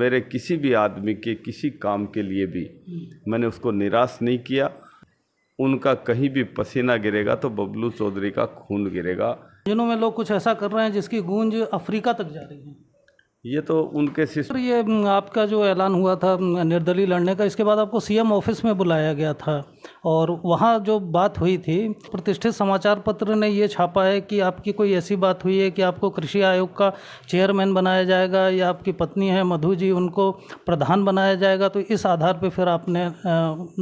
मेरे किसी भी आदमी के किसी काम के लिए भी मैंने उसको निराश नहीं किया। उनका कहीं भी पसीना गिरेगा तो बबलू चौधरी का खून गिरेगा। जिनों में लोग कुछ ऐसा कर रहे हैं जिसकी गूंज अफ्रीका तक जा रही है। ये तो उनके शिष्य। और ये आपका जो ऐलान हुआ था निर्दलीय लड़ने का, इसके बाद आपको सीएम ऑफिस में बुलाया गया था और वहाँ जो बात हुई थी, प्रतिष्ठित समाचार पत्र ने ये छापा है कि आपकी कोई ऐसी बात हुई है कि आपको कृषि आयोग का चेयरमैन बनाया जाएगा या आपकी पत्नी है मधु जी, उनको प्रधान बनाया जाएगा। तो इस आधार पर फिर आपने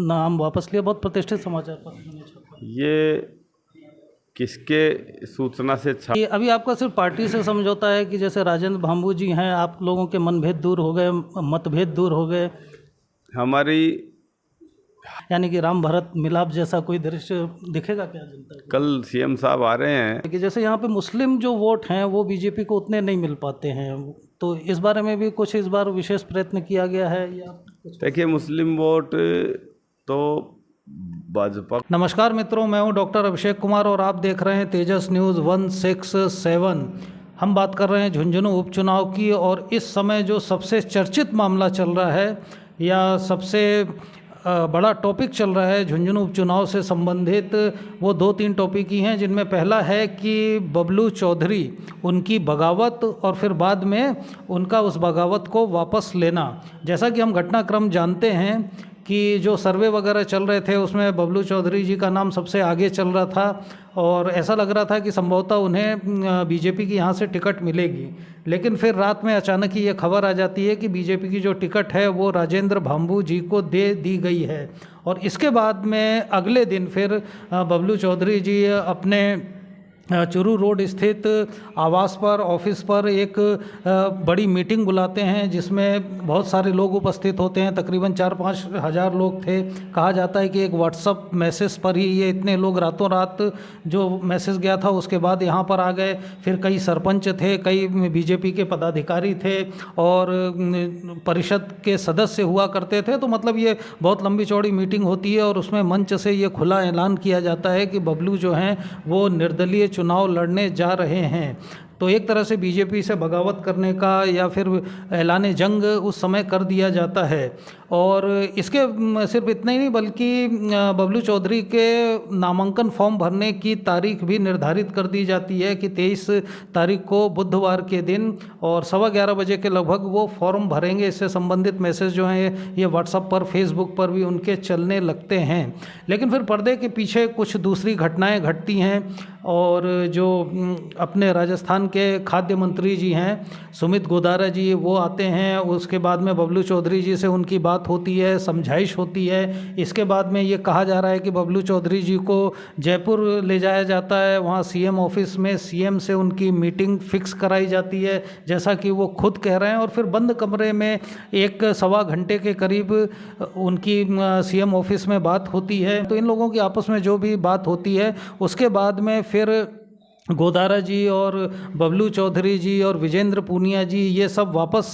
नाम वापस लिया। बहुत प्रतिष्ठित समाचार पत्र ने छापा। ये किसके सूचना से ये अभी आपका सिर्फ पार्टी से समझौता है कि जैसे राजेंद्र भांबू जी हैं, आप लोगों के मनभेद दूर हो गए, मतभेद दूर हो गए, हमारी यानी कि राम भरत मिलाप जैसा कोई दृश्य दिखेगा क्या जनता को? कल सीएम साहब आ रहे हैं कि जैसे यहाँ पे मुस्लिम जो वोट हैं वो बीजेपी को उतने नहीं मिल पाते हैं, तो इस बारे में भी कुछ इस बार विशेष प्रयत्न किया गया है या कुछ? देखिए, मुस्लिम वोट तो भाजपा। नमस्कार मित्रों, मैं हूं डॉक्टर अभिषेक कुमार और आप देख रहे हैं तेजस न्यूज़ 167। हम बात कर रहे हैं झुंझुनू उपचुनाव की और इस समय जो सबसे चर्चित मामला चल रहा है या सबसे बड़ा टॉपिक चल रहा है झुंझुनू उपचुनाव से संबंधित, वो 2-3 टॉपिक ही हैं, जिनमें पहला है कि बबलू चौधरी, उनकी बगावत और फिर बाद में उनका उस बगावत को वापस लेना। जैसा कि हम घटनाक्रम जानते हैं कि जो सर्वे वगैरह चल रहे थे उसमें बबलू चौधरी जी का नाम सबसे आगे चल रहा था और ऐसा लग रहा था कि संभवतः उन्हें बीजेपी की यहाँ से टिकट मिलेगी। लेकिन फिर रात में अचानक ही ये खबर आ जाती है कि बीजेपी की जो टिकट है वो राजेंद्र भांबू जी को दे दी गई है। और इसके बाद में अगले दिन फिर बबलू चौधरी जी अपने चुरू रोड स्थित आवास पर, ऑफिस पर एक बड़ी मीटिंग बुलाते हैं जिसमें बहुत सारे लोग उपस्थित होते हैं। तकरीबन 4-5 हज़ार लोग थे। कहा जाता है कि एक व्हाट्सअप मैसेज पर ही ये इतने लोग रातों रात जो मैसेज गया था उसके बाद यहाँ पर आ गए। फिर कई सरपंच थे, कई बीजेपी के पदाधिकारी थे और परिषद के सदस्य हुआ करते थे। तो मतलब ये बहुत लंबी चौड़ी मीटिंग होती है और उसमें मंच से ये खुला ऐलान किया जाता है कि बबलू जो हैं वो निर्दलीय चुनाव लड़ने जा रहे हैं। तो एक तरह से बीजेपी से बगावत करने का या फिर ऐलान जंग उस समय कर दिया जाता है। और इसके सिर्फ इतना ही नहीं बल्कि बबलू चौधरी के नामांकन फॉर्म भरने की तारीख भी निर्धारित कर दी जाती है कि 23 तारीख को बुधवार के दिन और 11:15 बजे के लगभग वो फॉर्म भरेंगे। इससे संबंधित मैसेज जो हैं ये व्हाट्सएप पर, फेसबुक पर भी उनके चलने लगते हैं। लेकिन फिर पर्दे के पीछे कुछ दूसरी घटनाएं घटती हैं और जो अपने राजस्थान के खाद्य मंत्री जी हैं सुमित गोदारा जी, वो आते हैं। उसके बाद में बबलू चौधरी जी से उनकी बात होती है, समझाइश होती है। इसके बाद में ये कहा जा रहा है कि बबलू चौधरी जी को जयपुर ले जाया जाता है, वहाँ सीएम ऑफिस में सीएम से उनकी मीटिंग फिक्स कराई जाती है जैसा कि वो खुद कह रहे हैं। और फिर बंद कमरे में 1-1.25 घंटे के करीब उनकी सीएम ऑफिस में बात होती है। तो इन लोगों की आपस में जो भी बात होती है उसके बाद में फिर गोदारा जी और बबलू चौधरी जी और विजेंद्र पूनिया जी ये सब वापस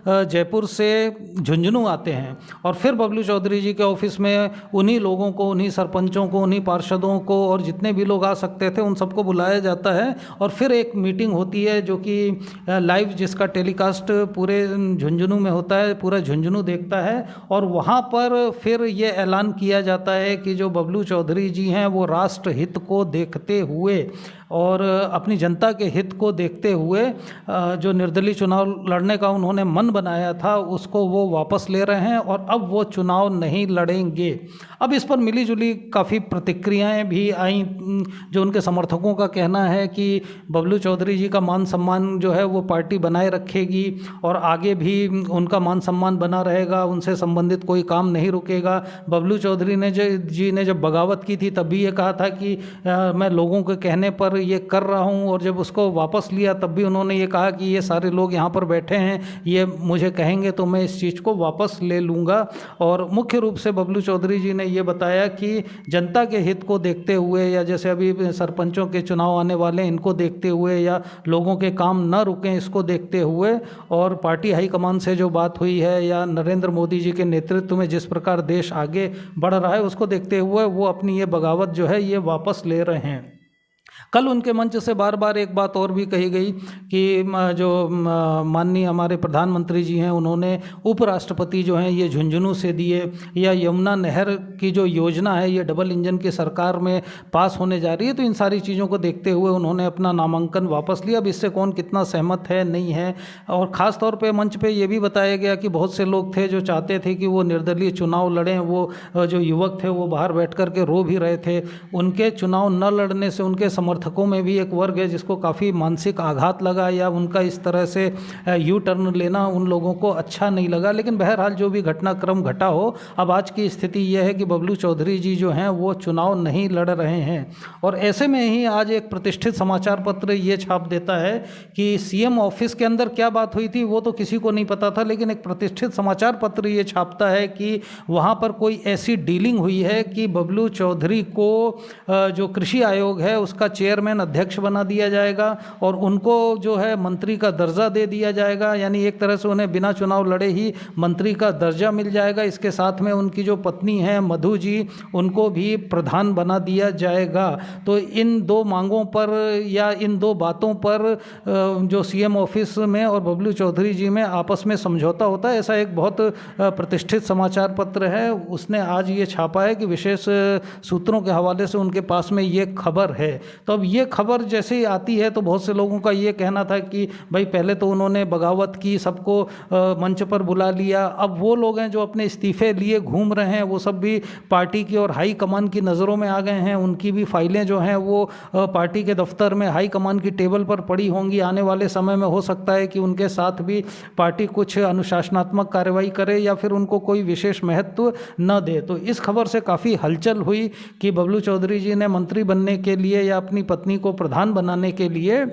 जयपुर से झुंझुनू आते हैं और फिर बबलू चौधरी जी के ऑफिस में उन्हीं लोगों को, उन्हीं सरपंचों को, उन्हीं पार्षदों को और जितने भी लोग आ सकते थे उन सबको बुलाया जाता है। और फिर एक मीटिंग होती है जो कि लाइव, जिसका टेलीकास्ट पूरे झुंझुनू में होता है, पूरा झुंझुनू देखता है। और वहाँ पर फिर ये ऐलान किया जाता है कि जो बबलू चौधरी जी हैं वो राष्ट्र हित को देखते हुए और अपनी जनता के हित को देखते हुए जो निर्दलीय चुनाव लड़ने का उन्होंने मन बनाया था उसको वो वापस ले रहे हैं और अब वो चुनाव नहीं लड़ेंगे। अब इस पर मिलीजुली काफ़ी प्रतिक्रियाएं भी आई। जो उनके समर्थकों का कहना है कि बबलू चौधरी जी का मान सम्मान जो है वो पार्टी बनाए रखेगी और आगे भी उनका मान सम्मान बना रहेगा, उनसे संबंधित कोई काम नहीं रुकेगा। बबलू चौधरी जी ने जब बगावत की थी तब भी ये कहा था कि मैं लोगों के कहने पर ये कर रहा हूँ, और जब उसको वापस लिया तब भी उन्होंने ये कहा कि ये सारे लोग यहाँ पर बैठे हैं, ये मुझे कहेंगे तो मैं इस चीज़ को वापस ले लूँगा। और मुख्य रूप से बबलू चौधरी जी ने ये बताया कि जनता के हित को देखते हुए या जैसे अभी सरपंचों के चुनाव आने वाले हैं इनको देखते हुए या लोगों के काम न रुकें इसको देखते हुए और पार्टी हाईकमान से जो बात हुई है या नरेंद्र मोदी जी के नेतृत्व में जिस प्रकार देश आगे बढ़ रहा है उसको देखते हुए वो अपनी ये बगावत जो है ये वापस ले रहे हैं। कल उनके मंच से बार बार एक बात और भी कही गई कि जो माननीय हमारे प्रधानमंत्री जी हैं उन्होंने उपराष्ट्रपति जो हैं ये झुंझुनू से दिए, या यमुना नहर की जो योजना है ये डबल इंजन की सरकार में पास होने जा रही है। तो इन सारी चीज़ों को देखते हुए उन्होंने अपना नामांकन वापस लिया। अब इससे कौन कितना सहमत है नहीं है, और ख़ास तौर पे मंच पे ये भी बताया गया कि बहुत से लोग थे जो चाहते थे कि वो निर्दलीय चुनाव लड़ें। वो जो युवक थे वो बाहर बैठ कर के रो भी रहे थे। उनके चुनाव न लड़ने से उनके समर्थकों में भी एक वर्ग है जिसको काफ़ी मानसिक आघात लगा, या उनका इस तरह से यू टर्न लेना उन लोगों को अच्छा नहीं लगा। लेकिन बहरहाल जो भी घटनाक्रम घटा हो, अब आज की स्थिति यह है कि बबलू चौधरी जी जो हैं वो चुनाव नहीं लड़ रहे हैं। और ऐसे में ही आज एक प्रतिष्ठित समाचार पत्र ये छाप देता है कि सीएम ऑफिस के अंदर क्या बात हुई थी वो तो किसी को नहीं पता था, लेकिन एक प्रतिष्ठित समाचार पत्र ये छापता है कि वहाँ पर कोई ऐसी डीलिंग हुई है कि बबलू चौधरी को जो कृषि आयोग है उसका चेयरमैन अध्यक्ष बना दिया जाएगा और उनको जो है मंत्री का दर्जा दे दिया जाएगा। यानी एक तरह से उन्हें बिना चुनाव लड़े ही मंत्री का दर्जा मिल जाएगा। इसके साथ में उनकी जो पत्नी है मधु जी, उनको भी प्रधान बना दिया जाएगा। तो इन दो मांगों पर या इन दो बातों पर जो सीएम ऑफिस में और बबलू चौधरी जी में आपस में समझौता होता है, ऐसा एक बहुत प्रतिष्ठित समाचार पत्र है उसने आज ये छापा है कि विशेष सूत्रों के हवाले से उनके पास में ये खबर है। तो अब ये खबर जैसे ही आती है तो बहुत से लोगों का ये कहना था कि भाई पहले तो उन्होंने बगावत की, सबको मंच पर बुला लिया, अब वो लोग हैं जो अपने इस्तीफे लिए घूम रहे हैं वो सब भी पार्टी की और हाई कमान की नज़रों में आ गए हैं। उनकी भी फाइलें जो हैं वो पार्टी के दफ्तर में हाई कमान की टेबल पर पड़ी होंगी। आने वाले समय में हो सकता है कि उनके साथ भी पार्टी कुछ अनुशासनात्मक कार्रवाई करे या फिर उनको कोई विशेष महत्व न दे। तो इस खबर से काफ़ी हलचल हुई कि बबलू चौधरी जी ने मंत्री बनने के लिए या अपनी पत्नी को प्रधान बनाने के लिए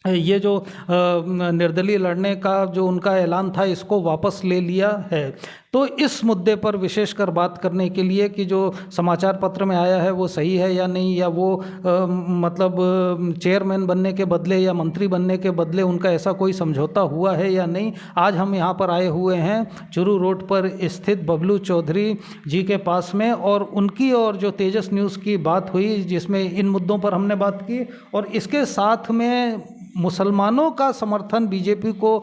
ये जो निर्दलीय लड़ने का जो उनका ऐलान था इसको वापस ले लिया है। तो इस मुद्दे पर विशेषकर बात करने के लिए कि जो समाचार पत्र में आया है वो सही है या नहीं, या वो मतलब चेयरमैन बनने के बदले या मंत्री बनने के बदले उनका ऐसा कोई समझौता हुआ है या नहीं, आज हम यहाँ पर आए हुए हैं चुरू रोड पर स्थित बबलू चौधरी जी के पास में। और उनकी और जो तेजस न्यूज़ की बात हुई जिसमें इन मुद्दों पर हमने बात की, और इसके साथ में मुसलमानों का समर्थन बीजेपी को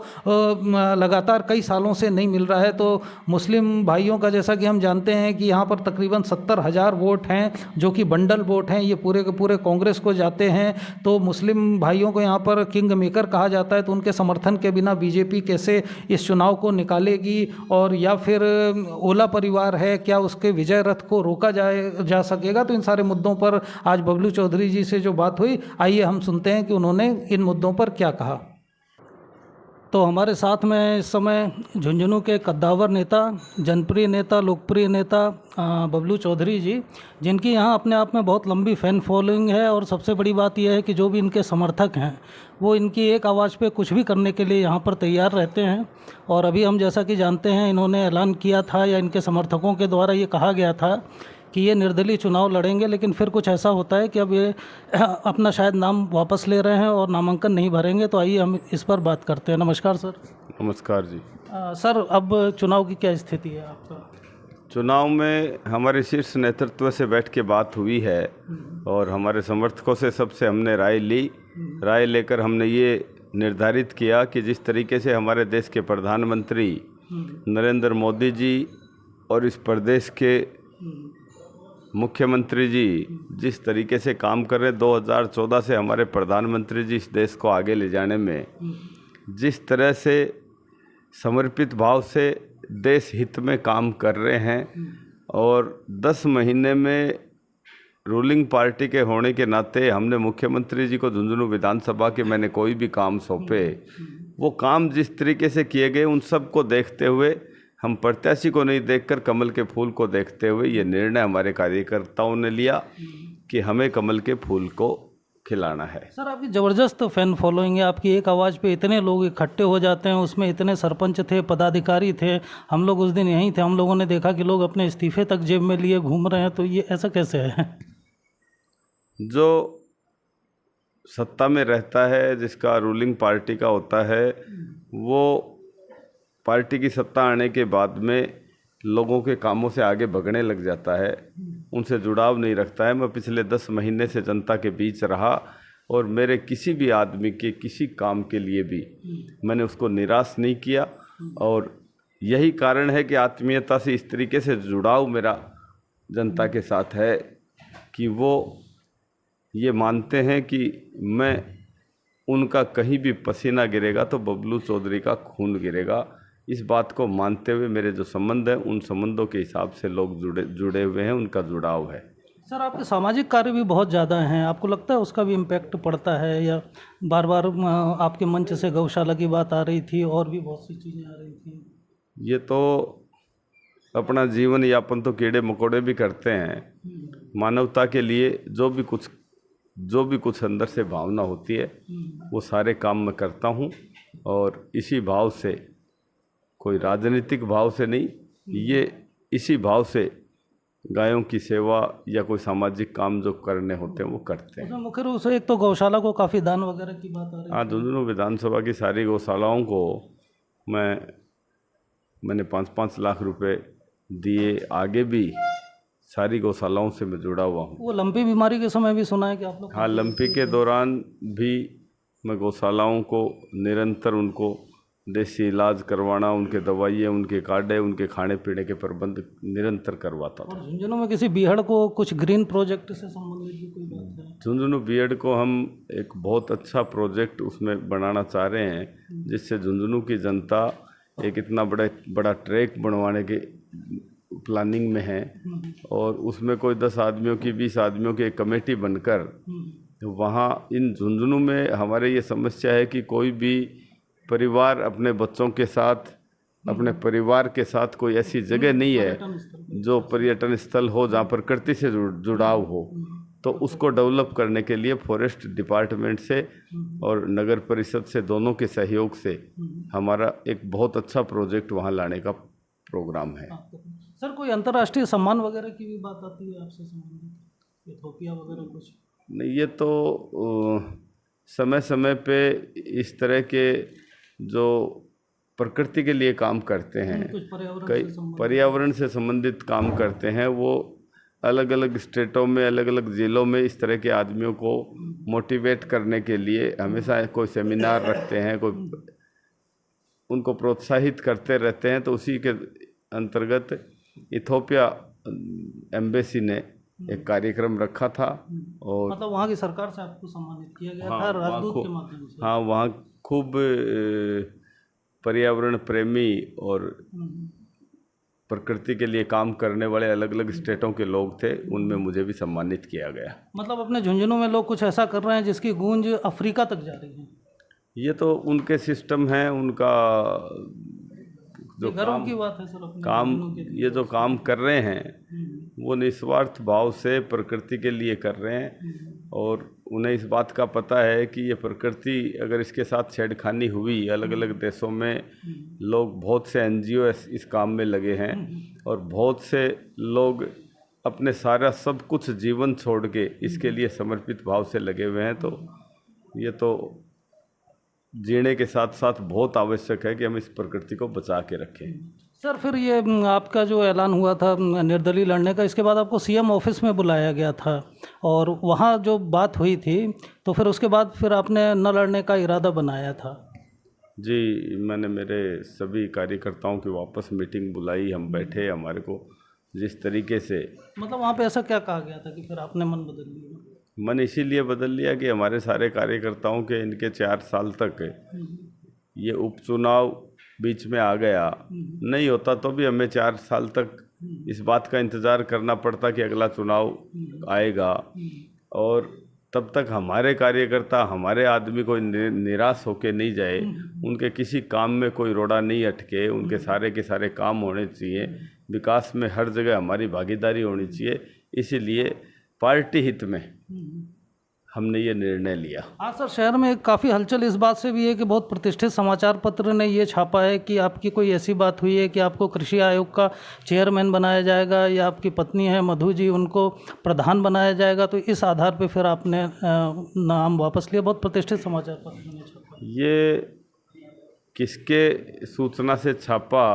लगातार कई सालों से नहीं मिल रहा है। तो मुस्लिम भाइयों का, जैसा कि हम जानते हैं कि यहाँ पर तकरीबन 70,000 वोट हैं जो कि बंडल वोट हैं, ये पूरे के पूरे कांग्रेस को जाते हैं। तो मुस्लिम भाइयों को यहाँ पर किंग मेकर कहा जाता है। तो उनके समर्थन के बिना बीजेपी कैसे इस चुनाव को निकालेगी, और या फिर ओला परिवार है क्या उसके विजय रथ को रोका जा सकेगा। तो इन सारे मुद्दों पर आज बबलू चौधरी जी से जो बात हुई, आइए हम सुनते हैं कि उन्होंने इन मुद्दों पर क्या कहा। तो हमारे साथ में इस समय झुंझुनू के कद्दावर नेता, जनप्रिय नेता, लोकप्रिय नेता बबलू चौधरी जी, जिनकी यहाँ अपने आप में बहुत लंबी फ़ैन फॉलोइंग है। और सबसे बड़ी बात यह है कि जो भी इनके समर्थक हैं वो इनकी एक आवाज़ पे कुछ भी करने के लिए यहाँ पर तैयार रहते हैं। और अभी हम जैसा कि जानते हैं इन्होंने ऐलान किया था या इनके समर्थकों के द्वारा ये कहा गया था कि ये निर्दलीय चुनाव लड़ेंगे, लेकिन फिर कुछ ऐसा होता है कि अब ये अपना शायद नाम वापस ले रहे हैं और नामांकन नहीं भरेंगे। तो आइए हम इस पर बात करते हैं। नमस्कार सर। नमस्कार जी। सर, अब चुनाव की क्या स्थिति है आपका? चुनाव में हमारे शीर्ष नेतृत्व से बैठ के बात हुई है और हमारे समर्थकों से सबसे हमने राय ली। राय लेकर हमने ये निर्धारित किया कि जिस तरीके से हमारे देश के प्रधानमंत्री नरेंद्र मोदी जी और इस प्रदेश के मुख्यमंत्री जी जिस तरीके से काम कर रहे, 2014 से हमारे प्रधानमंत्री जी इस देश को आगे ले जाने में जिस तरह से समर्पित भाव से देश हित में काम कर रहे हैं, और 10 महीने में रूलिंग पार्टी के होने के नाते हमने मुख्यमंत्री जी को झुंझुनू विधानसभा के मैंने कोई भी काम सौंपे, वो काम जिस तरीके से किए गए उन सब को देखते हुए, हम प्रत्याशी को नहीं देखकर कमल के फूल को देखते हुए ये निर्णय हमारे कार्यकर्ताओं ने लिया कि हमें कमल के फूल को खिलाना है। सर, आपकी ज़बरदस्त फ़ैन फॉलोइंग है, आपकी एक आवाज़ पे इतने लोग इकट्ठे हो जाते हैं, उसमें इतने सरपंच थे, पदाधिकारी थे। हम लोग उस दिन यहीं थे, हम लोगों ने देखा कि लोग अपने इस्तीफे तक जेब में लिए घूम रहे हैं। तो ये ऐसा कैसे है? जो सत्ता में रहता है, जिसका रूलिंग पार्टी का होता है, वो पार्टी की सत्ता आने के बाद में लोगों के कामों से आगे भगने लग जाता है। उनसे जुड़ाव नहीं रखता है। मैं पिछले 10 महीने से जनता के बीच रहा और मेरे किसी भी आदमी के किसी काम के लिए भी मैंने उसको निराश नहीं किया, और यही कारण है कि आत्मीयता से इस तरीके से जुड़ाव मेरा जनता के साथ है कि वो ये मानते हैं कि मैं उनका कहीं भी पसीना गिरेगा तो बबलू चौधरी का खून गिरेगा। इस बात को मानते हुए मेरे जो संबंध हैं उन संबंधों के हिसाब से लोग जुड़े हुए हैं, उनका जुड़ाव है। सर, आपके सामाजिक कार्य भी बहुत ज़्यादा हैं, आपको लगता है उसका भी इम्पैक्ट पड़ता है? या बार बार आपके मंच से गौशाला की बात आ रही थी और भी बहुत सी चीज़ें आ रही थी। ये तो अपना जीवन यापन तो कीड़े मकोड़े भी करते हैं। मानवता के लिए जो भी कुछ अंदर से भावना होती है वो सारे काम मैं करता हूँ, और इसी भाव से, कोई राजनीतिक भाव से नहीं, ये इसी भाव से गायों की सेवा या कोई सामाजिक काम जो करने होते हैं वो करते हैं। उसमें मुख्य रूप से एक तो गौशाला को काफ़ी दान वगैरह की बात आ रही है। हाँ, झुंझुनू विधानसभा की सारी गौशालाओं को मैंने 5-5 लाख रुपए दिए। आगे भी सारी गौशालाओं से मैं जुड़ा हुआ हूँ। वो लंपी बीमारी के समय भी सुना है कि आप लोग? हाँ, लंपी के दौरान भी मैं गौशालाओं को निरंतर उनको देसी इलाज करवाना, उनके दवाइयाँ, उनके कार्ड, उनके खाने पीने के प्रबंध निरंतर करवाता था। और झुंझुनू में किसी बीहड़ को कुछ ग्रीन प्रोजेक्ट से संबंधित भी कोई बात है? झुंझुनू बीएड को हम एक बहुत अच्छा प्रोजेक्ट उसमें बनाना चाह रहे हैं, जिससे झुंझुनू की जनता एक इतना बड़ा ट्रैक बनवाने के प्लानिंग में है, और उसमें कोई 10 आदमियों की 20 आदमियों की एक कमेटी बनकर वहाँ इन झुंझुनू में हमारे ये समस्या है कि कोई भी परिवार अपने बच्चों के साथ, अपने परिवार के साथ कोई ऐसी जगह नहीं है जो पर्यटन स्थल हो जहाँ प्रकृति से जुड़ाव हो। तो उसको डेवलप करने के लिए फॉरेस्ट डिपार्टमेंट से और नगर परिषद से, दोनों के सहयोग से हमारा एक बहुत अच्छा प्रोजेक्ट वहाँ लाने का प्रोग्राम है। सर, कोई अंतर्राष्ट्रीय सम्मान वगैरह की भी बात आती है आपसे संबंधित, इथोपिया वगैरह कुछ? नहीं, ये तो समय समय पे इस तरह के जो प्रकृति के लिए काम करते हैं, कुछ कई पर्यावरण से संबंधित काम करते हैं, वो अलग अलग स्टेटों में, अलग अलग ज़िलों में इस तरह के आदमियों को मोटिवेट करने के लिए हमेशा कोई सेमिनार रखते हैं, कोई उनको प्रोत्साहित करते रहते हैं। तो उसी के अंतर्गत इथोपिया एम्बेसी ने एक कार्यक्रम रखा था, और मतलब वहाँ की सरकार से आपको सम्मानित किया गया था राजदूत के माध्यम से? हाँ, वहाँ खूब पर्यावरण प्रेमी और प्रकृति के लिए काम करने वाले अलग अलग स्टेटों के लोग थे, उनमें मुझे भी सम्मानित किया गया। मतलब अपने झुंझुनू में लोग कुछ ऐसा कर रहे हैं जिसकी गूंज अफ्रीका तक जा रही है। ये तो उनके सिस्टम है, उनका जो गर्व की बात है सर। अपने काम, ये जो काम कर रहे हैं वो निस्वार्थ भाव से प्रकृति के लिए कर रहे हैं, और उन्हें इस बात का पता है कि ये प्रकृति अगर इसके साथ छेड़खानी हुई, अलग अलग देशों में लोग, बहुत से एनजीओ इस काम में लगे हैं, और बहुत से लोग अपने सारा सब कुछ जीवन छोड़ के इसके लिए समर्पित भाव से लगे हुए हैं। तो ये तो जीने के साथ साथ बहुत आवश्यक है कि हम इस प्रकृति को बचा के रखें। सर, फिर ये आपका जो ऐलान हुआ था निर्दलीय लड़ने का, इसके बाद आपको सीएम ऑफिस में बुलाया गया था और वहाँ जो बात हुई थी, तो फिर उसके बाद फिर आपने न लड़ने का इरादा बनाया था? जी, मैंने मेरे सभी कार्यकर्ताओं की वापस मीटिंग बुलाई, हम बैठे, हमारे को जिस तरीके से, मतलब वहाँ पे ऐसा क्या कहा गया था कि फिर आपने मन बदल लिया? मन इसीलिए बदल लिया कि हमारे सारे कार्यकर्ताओं के इनके 4 साल तक ये उपचुनाव बीच में आ गया, नहीं होता तो भी हमें 4 साल तक इस बात का इंतज़ार करना पड़ता कि अगला चुनाव आएगा, और तब तक हमारे कार्यकर्ता, हमारे आदमी कोई निराश होके नहीं जाए, उनके किसी काम में कोई रोड़ा नहीं अटके, उनके सारे के सारे काम होने चाहिए, विकास में हर जगह हमारी भागीदारी होनी चाहिए। इसीलिए पार्टी हित में हमने ये निर्णय लिया। हाँ सर, शहर में काफ़ी हलचल इस बात से भी है कि बहुत प्रतिष्ठित समाचार पत्र ने ये छापा है कि आपकी कोई ऐसी बात हुई है कि आपको कृषि आयोग का चेयरमैन बनाया जाएगा, या आपकी पत्नी है मधु जी, उनको प्रधान बनाया जाएगा। तो इस आधार पे फिर आपने नाम वापस लिया। बहुत प्रतिष्ठित समाचार पत्र ने छापा। ये किसके सूचना से छापा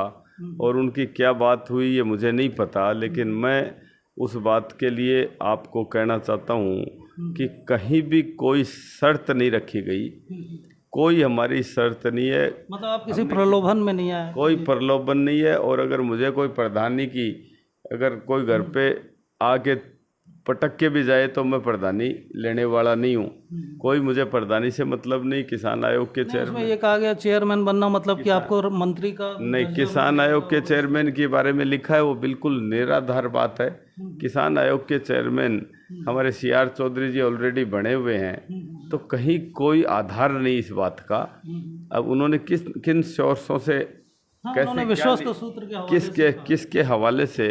और उनकी क्या बात हुई ये मुझे नहीं पता, लेकिन मैं उस बात के लिए आपको कहना चाहता हूँ कि कहीं भी कोई शर्त नहीं रखी गई, कोई हमारी शर्त नहीं है, मतलब आप किसी प्रलोभन में नहीं आए? कोई प्रलोभन नहीं है। और अगर मुझे कोई प्रधानी की अगर कोई घर पे आके पटक के भी जाए तो मैं प्रधानी लेने वाला नहीं हूँ। कोई मुझे प्रधानी से मतलब नहीं। किसान आयोग के इसमें ये कहा गया चेयरमैन बनना मतलब कि आपको मंत्री का नहीं, किसान आयोग के चेयरमैन के बारे में लिखा है वो बिल्कुल निराधार बात है। किसान आयोग के चेयरमैन हमारे CR चौधरी जी ऑलरेडी बने हुए हैं, तो कहीं कोई आधार नहीं इस बात का। अब उन्होंने किन सोर्सों से कैसे विश्वस्त सूत्र के हवाले किसके हवाले से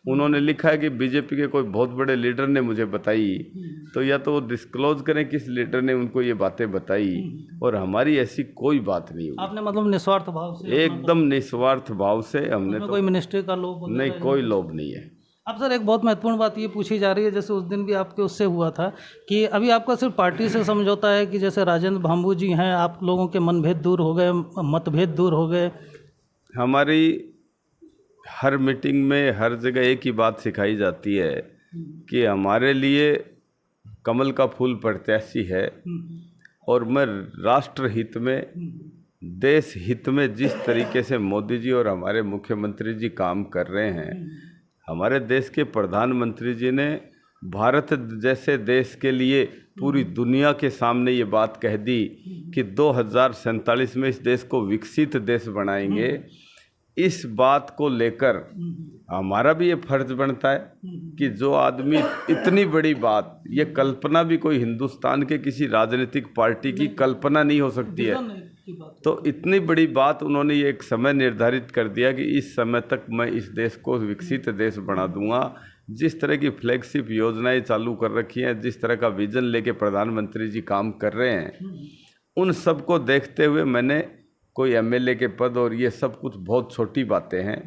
उन्होंने लिखा है कि बीजेपी के कोई बहुत बड़े लीडर ने मुझे बताई, तो या तो वो डिस्क्लोज करें किस लीडर ने उनको ये बातें बताई। और हमारी ऐसी कोई बात नहीं हुई। आपने मतलब निस्वार्थ भाव से? एकदम निस्वार्थ भाव से हमने तो कोई मिनिस्ट्री का लोभ नहीं, कोई लोभ नहीं है। अब सर एक बहुत महत्वपूर्ण बात ये पूछी जा रही है, जैसे उस दिन भी आपके उससे हुआ था कि अभी आपका सिर्फ पार्टी से समझौता है कि जैसे राजेंद्र भांबू जी हैं, आप लोगों के मनभेद दूर हो गए, मतभेद दूर हो गए? हमारी हर मीटिंग में हर जगह एक ही बात सिखाई जाती है कि हमारे लिए कमल का फूल प्रत्याशी है, और मैं राष्ट्र हित में, देश हित में जिस तरीके से मोदी जी और हमारे मुख्यमंत्री जी काम कर रहे हैं, हमारे देश के प्रधानमंत्री जी ने भारत जैसे देश के लिए पूरी दुनिया के सामने ये बात कह दी कि 2047 में इस देश को विकसित देश बनाएंगे। इस बात को लेकर हमारा भी ये फर्ज बनता है कि जो आदमी इतनी बड़ी बात, ये कल्पना भी कोई हिंदुस्तान के किसी राजनीतिक पार्टी की कल्पना नहीं हो सकती है, तो इतनी बड़ी बात उन्होंने ये एक समय निर्धारित कर दिया कि इस समय तक मैं इस देश को विकसित देश बना दूंगा। जिस तरह की फ्लैगशिप योजनाएं चालू कर रखी हैं, जिस तरह का विजन लेके प्रधानमंत्री जी काम कर रहे हैं, उन सब को देखते हुए मैंने कोई MLA के पद और ये सब कुछ बहुत छोटी बातें हैं,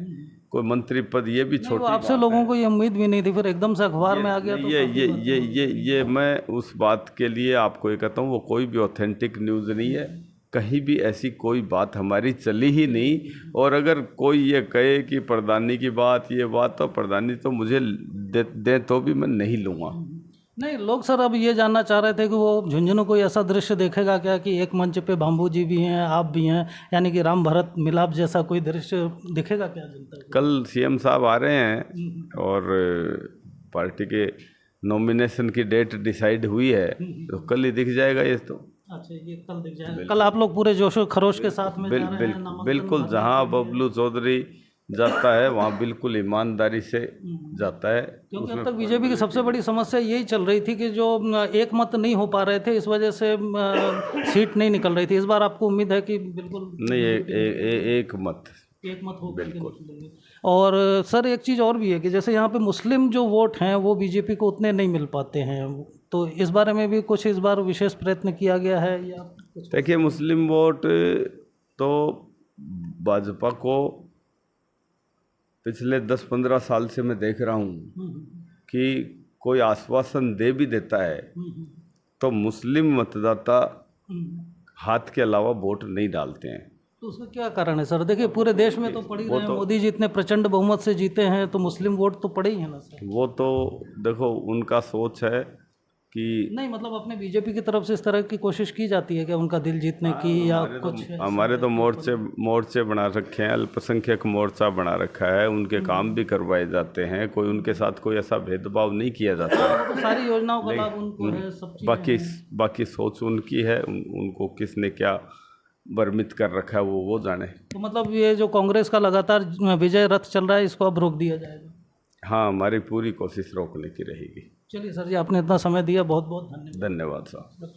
कोई मंत्री पद ये भी छोटी आपसे लोगों को ये उम्मीद भी नहीं थी, फिर एकदम से अखबार में आ गया तो ये मैं उस बात के लिए आपको ये कहता हूँ, वो कोई भी ऑथेंटिक न्यूज़ नहीं है। कहीं भी ऐसी कोई बात हमारी चली ही नहीं। और अगर कोई ये कहे कि प्रधानी की बात, ये बात, तो प्रधानी तो मुझे दे तो भी मैं नहीं लूँगा। नहीं, लोग सर अब ये जानना चाह रहे थे कि वो झुंझुनू कोई ऐसा दृश्य देखेगा क्या कि एक मंच पे भांबू जी भी हैं, आप भी हैं, यानी कि राम भरत मिलाप जैसा कोई दृश्य दिखेगा क्या जनता को? कल CM साहब आ रहे हैं और पार्टी के नॉमिनेशन की डेट डिसाइड हुई है, तो कल ही दिख जाएगा ये तो। अच्छा, ये कल दिख जाएगा। कल आप लोग पूरे जोशो खरोश के साथ में जा रहे हैं? बिल्कुल, जहाँ बबलू चौधरी जाता है वहाँ बिल्कुल ईमानदारी से जाता है। क्योंकि अब तक बीजेपी की सबसे बड़ी समस्या यही चल रही थी कि जो एक मत नहीं हो पा रहे थे, इस वजह से सीट नहीं निकल रही थी। इस बार आपको उम्मीद है कि बिल्कुल नहीं, एक मत हो बिल्कुल। और सर एक चीज़ और भी है कि जैसे यहाँ पे मुस्लिम जो वोट हैं वो बीजेपी को उतने नहीं मिल पाते हैं, तो इस बारे में भी कुछ इस बार विशेष प्रयत्न किया गया है या कुछ? देखिए, मुस्लिम वोट तो भाजपा को पिछले 10-15 साल से मैं देख रहा हूँ कि कोई आश्वासन दे भी देता है तो मुस्लिम मतदाता हाथ के अलावा वोट नहीं डालते हैं। तो उसका क्या कारण है सर? देखिए पूरे देश में तो पड़ी रहे हैं, मोदी जी इतने प्रचंड बहुमत से जीते हैं, तो मुस्लिम वोट तो पड़े ही है ना सर। वो तो देखो उनका सोच है कि नहीं, मतलब अपने बीजेपी की तरफ से इस तरह की कोशिश की जाती है क्या उनका दिल जीतने की या कुछ? हमारे तो मोर्चे बना रखे हैं, अल्पसंख्यक मोर्चा बना रखा है, उनके काम भी करवाए जाते हैं, कोई उनके साथ कोई ऐसा भेदभाव नहीं किया जाता है। तो सारी योजनाओं का लाभ उनको है, सब चीज़ें बाकी सोच उनकी है, उनको किसने क्या भ्रमित कर रखा है वो जाने। तो मतलब ये जो कांग्रेस का लगातार विजय रथ चल रहा है, इसको अब रोक दिया जाएगा? हाँ, हमारी पूरी कोशिश रोकने की रहेगी। चलिए सर जी, आपने इतना समय दिया, बहुत बहुत धन्यवाद साहब।